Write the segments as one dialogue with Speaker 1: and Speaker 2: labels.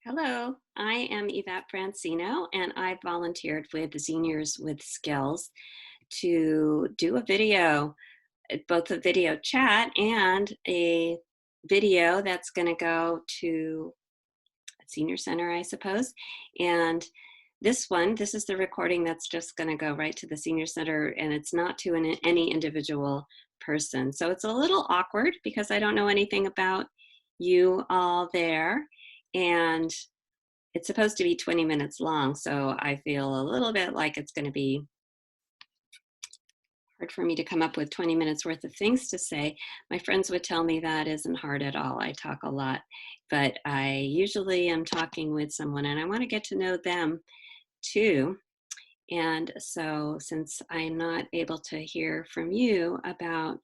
Speaker 1: Hello, I am Yvette Francino, and I volunteered with the Seniors with Skills to do a video, both a video chat and a video that's going to go to a senior center, I suppose. And this is the recording that's just going to go right to the senior center, and it's not to any individual person. So it's a little awkward because I don't know anything about you all there. And it's supposed to be 20 minutes long, so I feel a little bit like it's going to be hard for me to come up with 20 minutes worth of things to say. My friends would tell me that isn't hard at all. I talk a lot, but I usually am talking with someone and I want to get to know them too. And so, since I'm not able to hear from you about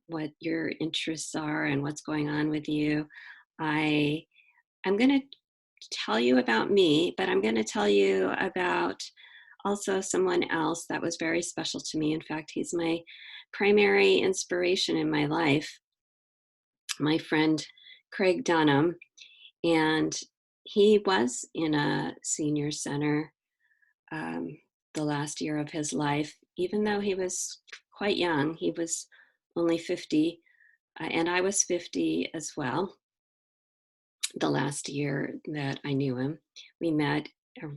Speaker 1: what your interests are and what's going on with you, I I'm going to tell you about me, but I'm going to tell you about also someone else that was very special to me. In fact, he's my primary inspiration in my life, my friend Craig Dunham. And he was in a senior center um, the last year of his life, even though he was quite young. He was only 50, and I was 50 as well. The last year that I knew him, we met uh,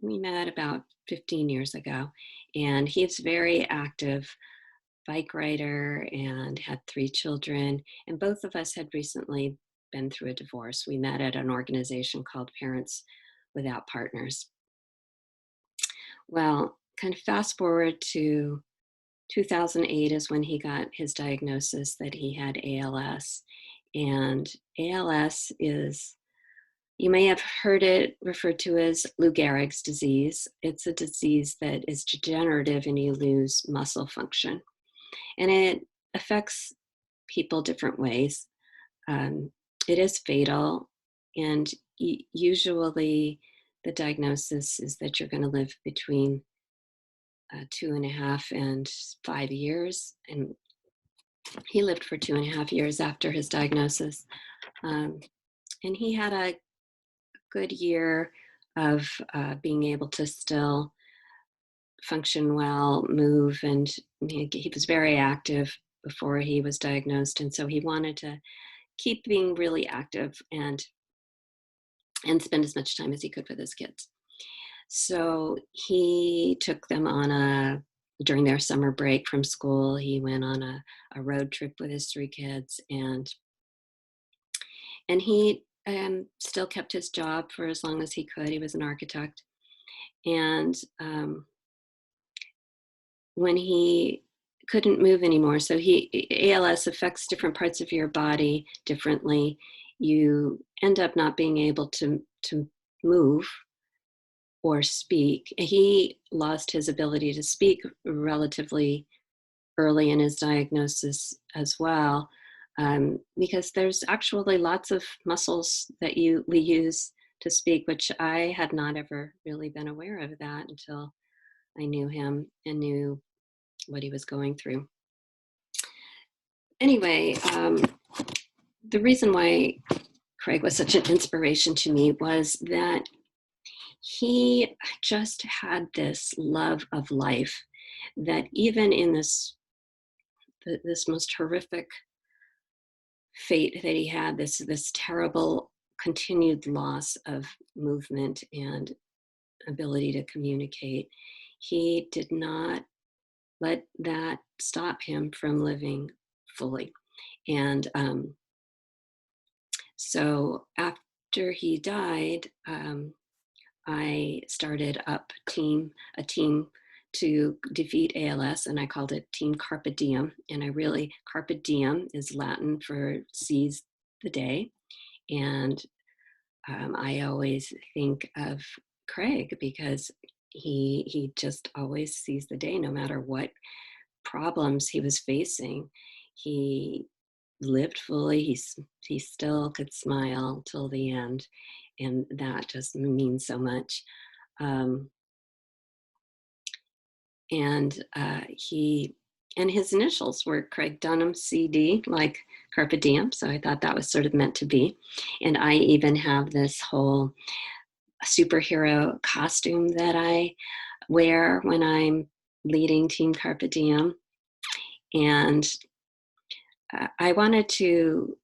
Speaker 1: we met about 15 years ago, and he's very active bike rider and had 3 children, and both of us had recently been through a divorce. We met at an organization called Parents Without Partners. Well, kind of fast forward to 2008 is when he got his diagnosis that he had ALS. And ALS is, you may have heard it referred to as Lou Gehrig's disease. It's a disease that is degenerative and you lose muscle function. And it affects people different ways. Um, it is fatal, and usually the diagnosis is that you're going to live between 2.5 and 5 years. And he lived for 2.5 years after his diagnosis. Um, and he had a good year of being able to still function well, move, and he was very active before he was diagnosed. And so he wanted to keep being really active and spend as much time as he could with his kids. So he took them on during their summer break from school, he went on a road trip with his 3 kids, and he still kept his job for as long as he could. He was an architect. And when he couldn't move anymore, so ALS affects different parts of your body differently. You end up not being able to move or speak. He lost his ability to speak relatively early in his diagnosis as well, because there's actually lots of muscles that we use to speak, which I had not ever really been aware of that until I knew him and knew what he was going through. Anyway, the reason why Craig was such an inspiration to me was that he just had this love of life that even in this most horrific fate that he had, this terrible continued loss of movement and ability to communicate, he did not let that stop him from living fully. And so after he died, I started up a team to defeat ALS, and I called it Team Carpe Diem. And Carpe Diem is Latin for seize the day. And I always think of Craig because he just always seized the day, no matter what problems he was facing. He lived fully. He still could smile till the end, and that just means so much. Um, and he And his initials were Craig Dunham, CD, like Carpe Diem. So I thought that was sort of meant to be. And I even have this whole superhero costume that I wear when I'm leading Team Carpe Diem. And I wanted to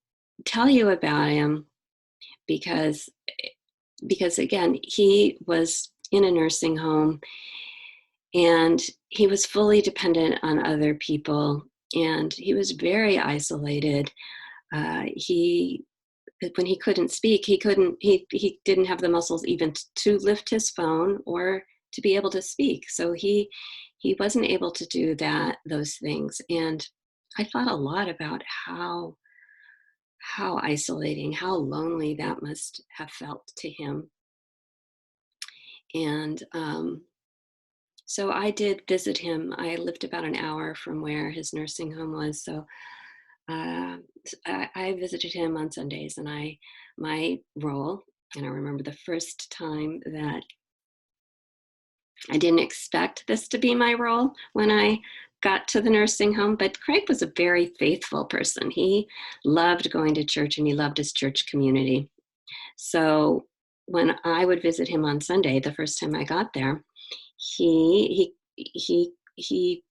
Speaker 1: tell you about him because again, he was in a nursing home and he was fully dependent on other people, and he was very isolated. He When he couldn't speak, he didn't have the muscles even to lift his phone or to be able to speak. So he wasn't able to do those things. And I thought a lot about how isolating, how lonely that must have felt to him. And so I did visit him. I lived about an hour from where his nursing home was. So uh, I visited him on Sundays, and my role, and I remember the first time that I didn't expect this to be my role when I got to the nursing home, but Craig was a very faithful person. He loved going to church and he loved his church community. So when I would visit him on Sunday, the first time I got there, he he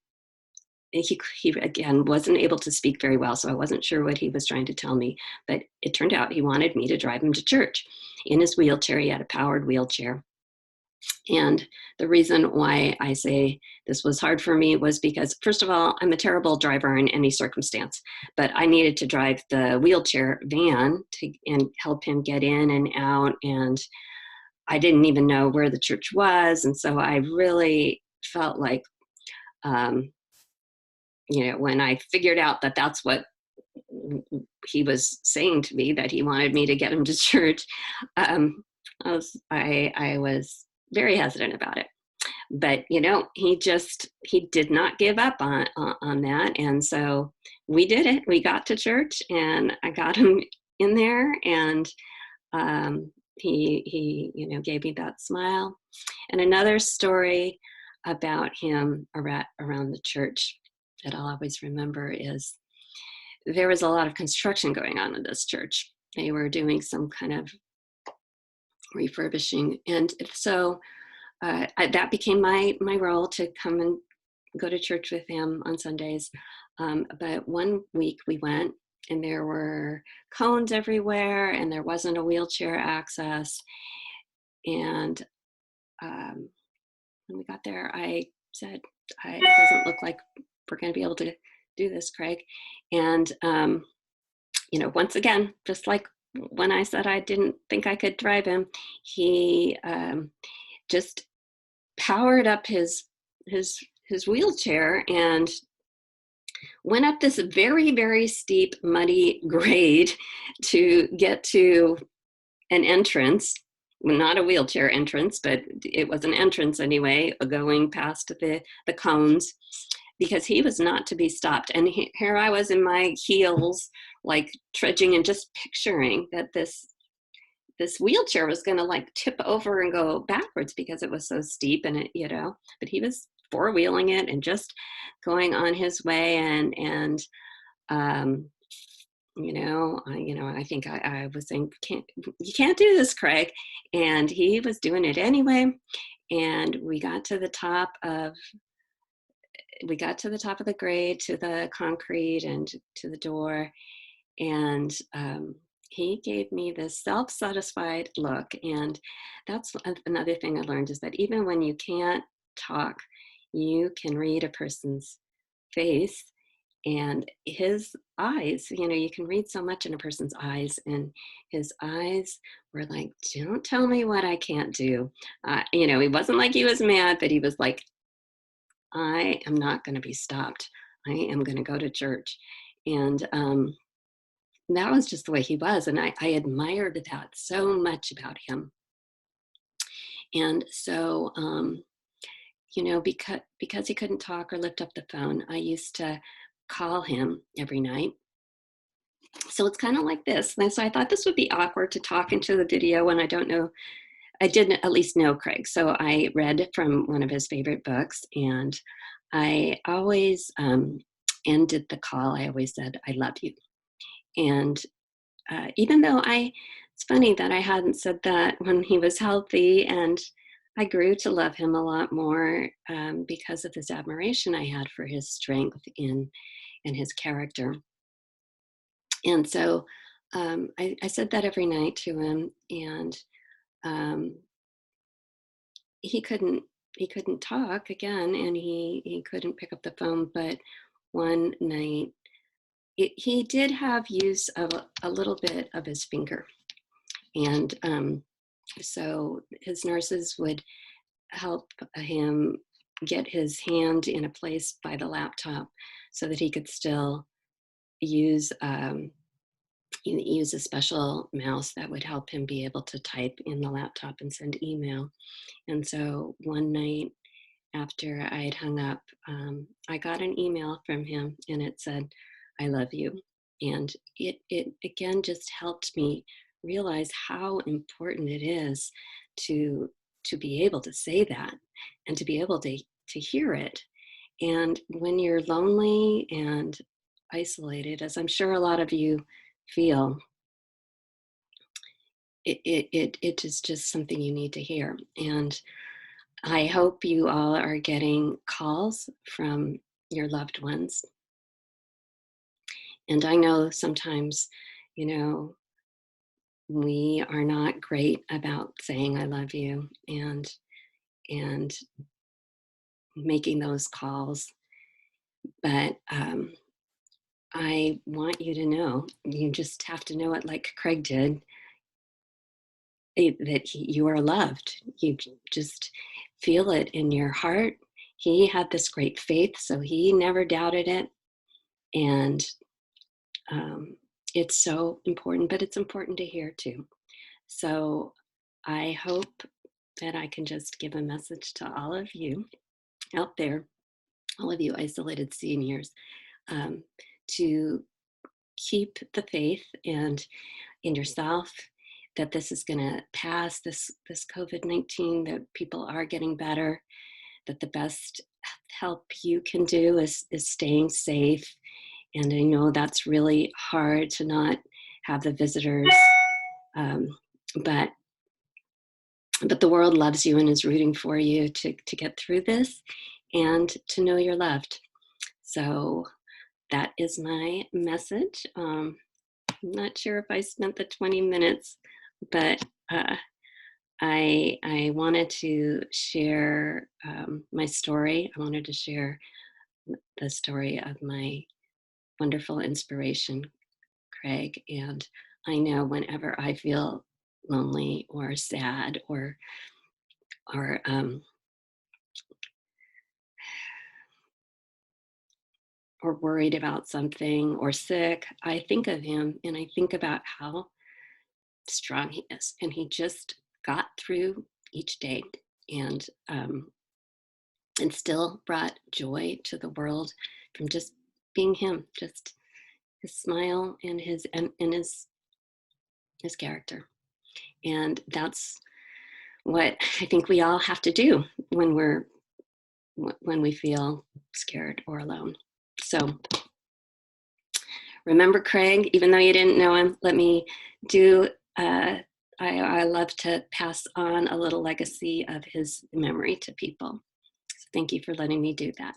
Speaker 1: again wasn't able to speak very well, so I wasn't sure what he was trying to tell me, but it turned out he wanted me to drive him to church in his wheelchair. He had a powered wheelchair. And the reason why I say this was hard for me was because, first of all, I'm a terrible driver in any circumstance, but I needed to drive the wheelchair van and help him get in and out. And I didn't even know where the church was. And so I really felt like, um, when I figured out that that's what he was saying to me, that he wanted me to get him to church, I was very hesitant about it. But he did not give up on that, and so we did it. We got to church, and I got him in there, and he gave me that smile. And another story about him around the church that I'll always remember is there was a lot of construction going on in this church. They were doing some kind of refurbishing, and so that became my role, to come and go to church with him on Sundays. But one week we went, and there were cones everywhere, and there wasn't a wheelchair access. And when we got there, I said, it doesn't look like we're going to be able to do this, Craig. And, once again, just like when I said I didn't think I could drive him, he just powered up his wheelchair and went up this very, very steep, muddy grade to get to an entrance. Not a wheelchair entrance, but it was an entrance anyway, going past the cones, because he was not to be stopped. And here I was in my heels, like trudging and just picturing that this wheelchair was going to like tip over and go backwards because it was so steep, and but he was four-wheeling it and just going on his way. And I think I was saying, you can't do this, Craig. And he was doing it anyway. And we got to the top of the grade, to the concrete and to the door. And he gave me this self-satisfied look. And that's another thing I learned, is that even when you can't talk, you can read a person's face. And his eyes, you can read so much in a person's eyes, and his eyes were like, don't tell me what I can't do. He wasn't like he was mad, but he was like, I am not going to be stopped. I am going to go to church. And that was just the way he was. And I admired that so much about him. And so, because he couldn't talk or lift up the phone, I used to call him every night. So it's kind of like this. And so I thought this would be awkward to talk into the video when I don't know. I didn't at least know Craig. So I read from one of his favorite books, and I always ended the call, I always said, "I love you." And even though it's funny that I hadn't said that when he was healthy, and I grew to love him a lot more because of this admiration I had for his strength in his character. And so I said that every night to him, and um, he couldn't he couldn't talk again, and he couldn't pick up the phone. But one night, he did have use of a little bit of his finger, and so his nurses would help him get his hand in a place by the laptop so that he could still use use a special mouse that would help him be able to type in the laptop and send email. And so one night after I had hung up, I got an email from him, and it said, "I love you." And it again just helped me realize how important it is to be able to say that, and to be able to hear it. And when you're lonely and isolated, as I'm sure a lot of you feel, it is just something you need to hear. And I hope you all are getting calls from your loved ones. And I know sometimes, you know, we are not great about saying I love you, and making those calls. But I want you to know, you just have to know it like Craig did, you are loved. You just feel it in your heart. He had this great faith, so he never doubted it. And um, it's so important, but it's important to hear too. So I hope that I can just give a message to all of you out there, all of you isolated seniors, um, to keep the faith and in yourself, that this is going to pass, this COVID-19, that people are getting better, that the best help you can do is staying safe. And I know that's really hard to not have the visitors, um, but the world loves you and is rooting for you to get through this, and to know you're loved. So that is my message. I'm not sure if I spent the 20 minutes, but I wanted to share my story. I wanted to share the story of my wonderful inspiration, Craig. And I know whenever I feel lonely or sad or or worried about something or sick, I think of him, and I think about how strong he is. And he just got through each day, and and still brought joy to the world from just being him, just his smile and his character. And that's what I think we all have to do when we feel scared or alone. So remember Craig, even though you didn't know him. Let me do. I love to pass on a little legacy of his memory to people. So thank you for letting me do that.